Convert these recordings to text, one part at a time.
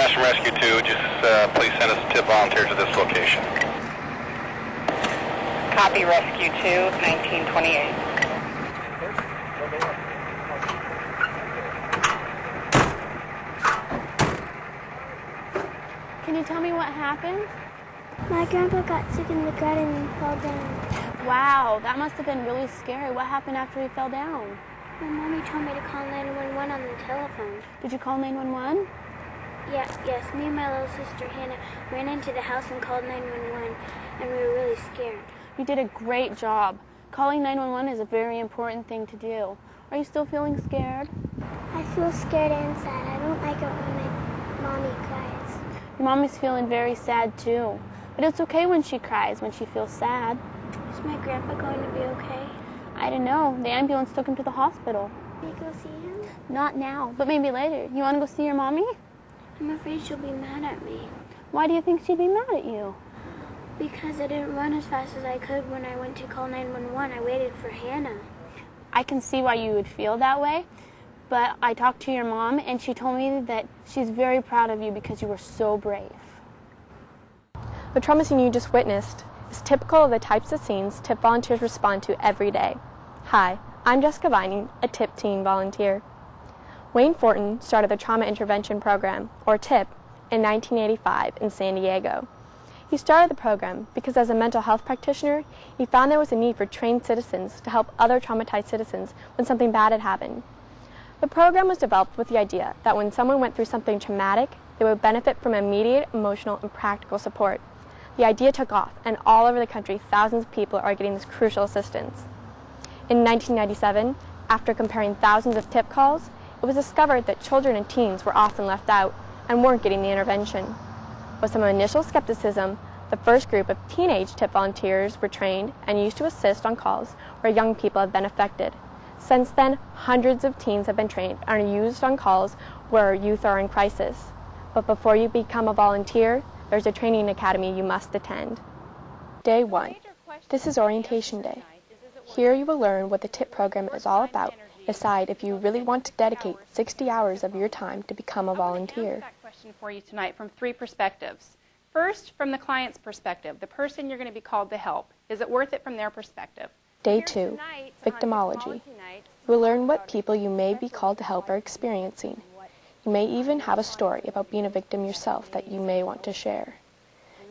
Dispatch from Rescue 2, just please send us a tip volunteer to this location. Copy, Rescue 2, 1928. Can you tell me what happened? My grandpa got sick in the garden and fell down. Wow, that must have been really scary. What happened after he fell down? My mommy told me to call 911 on the telephone. Did you call 911? Yes, me and my little sister Hannah ran into the house and called 911, and we were really scared. You did a great job. Calling 911 is a very important thing to do. Are you still feeling scared? I feel scared and sad. I don't like it when my mommy cries. Your mommy's feeling very sad too. But it's okay when she cries, when she feels sad. Is my grandpa going to be okay? I don't know. The ambulance took him to the hospital. Can we go see him? Not now, but maybe later. You want to go see your mommy? I'm afraid she'll be mad at me. Why do you think she'd be mad at you? Because I didn't run as fast as I could when I went to call 911. I waited for Hannah. I can see why you would feel that way, but I talked to your mom and she told me that she's very proud of you because you were so brave. The trauma scene you just witnessed is typical of the types of scenes TIP volunteers respond to every day. Hi, I'm Jessica Vining, a TIP teen volunteer. Wayne Fortin started the Trauma Intervention Program, or TIP, in 1985 in San Diego. He started the program because as a mental health practitioner, he found there was a need for trained citizens to help other traumatized citizens when something bad had happened. The program was developed with the idea that when someone went through something traumatic, they would benefit from immediate emotional and practical support. The idea took off, and all over the country, thousands of people are getting this crucial assistance. In 1997, after comparing thousands of TIP calls, it was discovered that children and teens were often left out and weren't getting the intervention. With some initial skepticism, the first group of teenage TIP volunteers were trained and used to assist on calls where young people have been affected. Since then, hundreds of teens have been trained and are used on calls where youth are in crisis. But before you become a volunteer, there's a training academy you must attend. Day 1. This is orientation day. Here you will learn what the TIP program is all about, decide if you really want to dedicate 60 hours of your time to become a volunteer. I want to answer that question for you tonight from 3 perspectives. First, from the client's perspective, the person you're going to be called to help. Is it worth it from their perspective? Day 2, victimology. You will learn what people you may be called to help are experiencing. You may even have a story about being a victim yourself that you may want to share.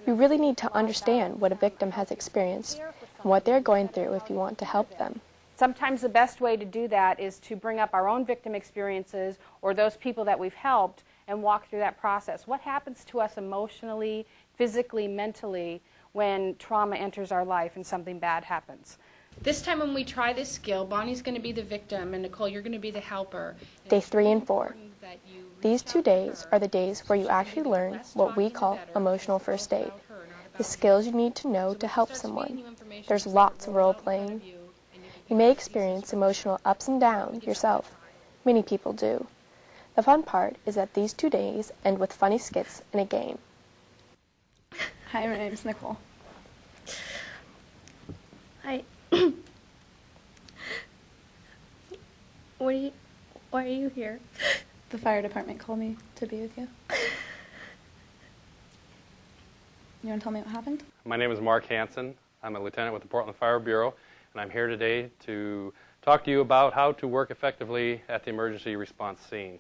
You really need to understand what a victim has experienced and what they're going through if you want to help them. Sometimes the best way to do that is to bring up our own victim experiences or those people that we've helped and walk through that process. What happens to us emotionally, physically, mentally when trauma enters our life and something bad happens? This time when we try this skill, Bonnie's going to be the victim and Nicole, you're going to be the helper. Day 3 and 4. These 2 days are the days where you actually learn what we call emotional first aid, the skills you need to know to help someone. There's lots of role-playing. You may experience emotional ups and downs yourself. Many people do. The fun part is that these 2 days end with funny skits and a game. Hi, my name's Nicole. Hi. Why are you here? The fire department called me to be with you. You want to tell me what happened? My name is Mark Hansen. I'm a lieutenant with the Portland Fire Bureau, and I'm here today to talk to you about how to work effectively at the emergency response scene.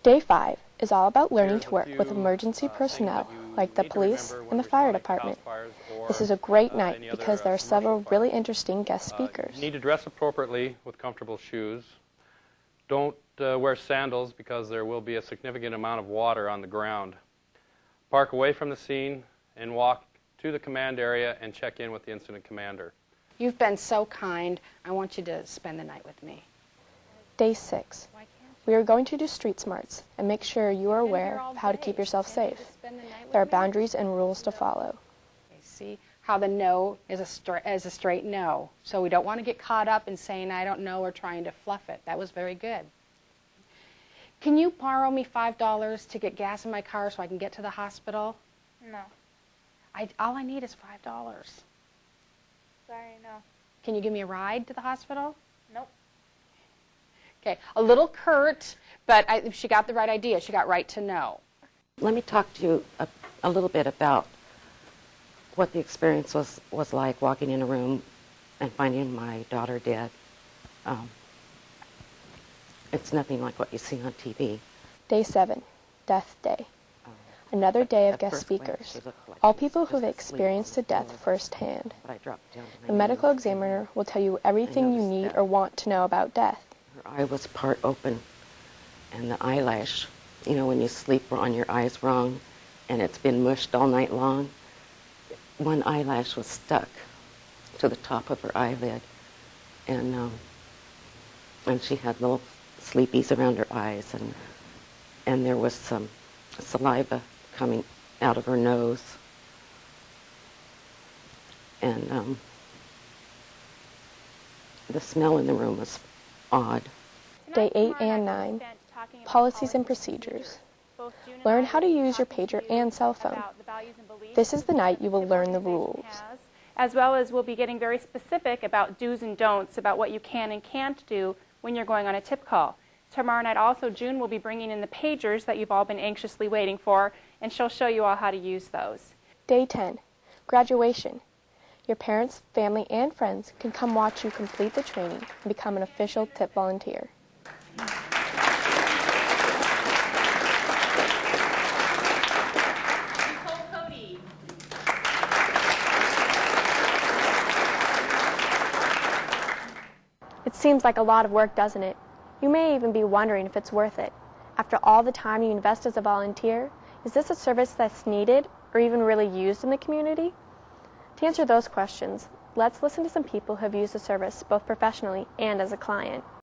Day 5 is all about learning to work with emergency personnel like the police and the fire department. This is a great night because there are several really interesting guest speakers. You need to dress appropriately with comfortable shoes. Don't wear sandals because there will be a significant amount of water on the ground. Park away from the scene and walk to the command area and check in with the incident commander. You've been so kind. I want you to spend the night with me. Day 6. We are going to do street smarts and make sure you are aware of how to keep yourself safe. There are boundaries and rules to follow. See how the no is a straight no. So we don't want to get caught up in saying I don't know or trying to fluff it. That was very good. Can you borrow me $5 to get gas in my car so I can get to the hospital? No. All I need is $5. Sorry, no. Can you give me a ride to the hospital? Nope. Okay, a little curt, but she got the right idea. She got right to know. Let me talk to you a little bit about what the experience was like walking in a room and finding my daughter dead. It's nothing like what you see on TV. Day 7, Death Day. Another day of guest speakers, all people who have experienced a death firsthand. The medical examiner will tell you everything you need or want to know about death. Her eye was part open, and the eyelash, you know, when you sleep on your eyes wrong and it's been mushed all night long, one eyelash was stuck to the top of her eyelid, and she had little sleepies around her eyes, and there was some saliva coming out of her nose, and the smell in the room was odd. Day 8 and 9, Policies and Procedures. Learn how to use your pager and cell phone. This is the night you will learn the rules. As well as we'll be getting very specific about do's and don'ts, about what you can and can't do when you're going on a tip call. Tomorrow night also, June will be bringing in the pagers that you've all been anxiously waiting for, and she'll show you all how to use those. Day 10, Graduation. Your parents, family, and friends can come watch you complete the training and become an official tip volunteer. It seems like a lot of work, doesn't it? You may even be wondering if it's worth it. After all the time you invest as a volunteer, is this a service that's needed or even really used in the community? To answer those questions, let's listen to some people who have used the service both professionally and as a client.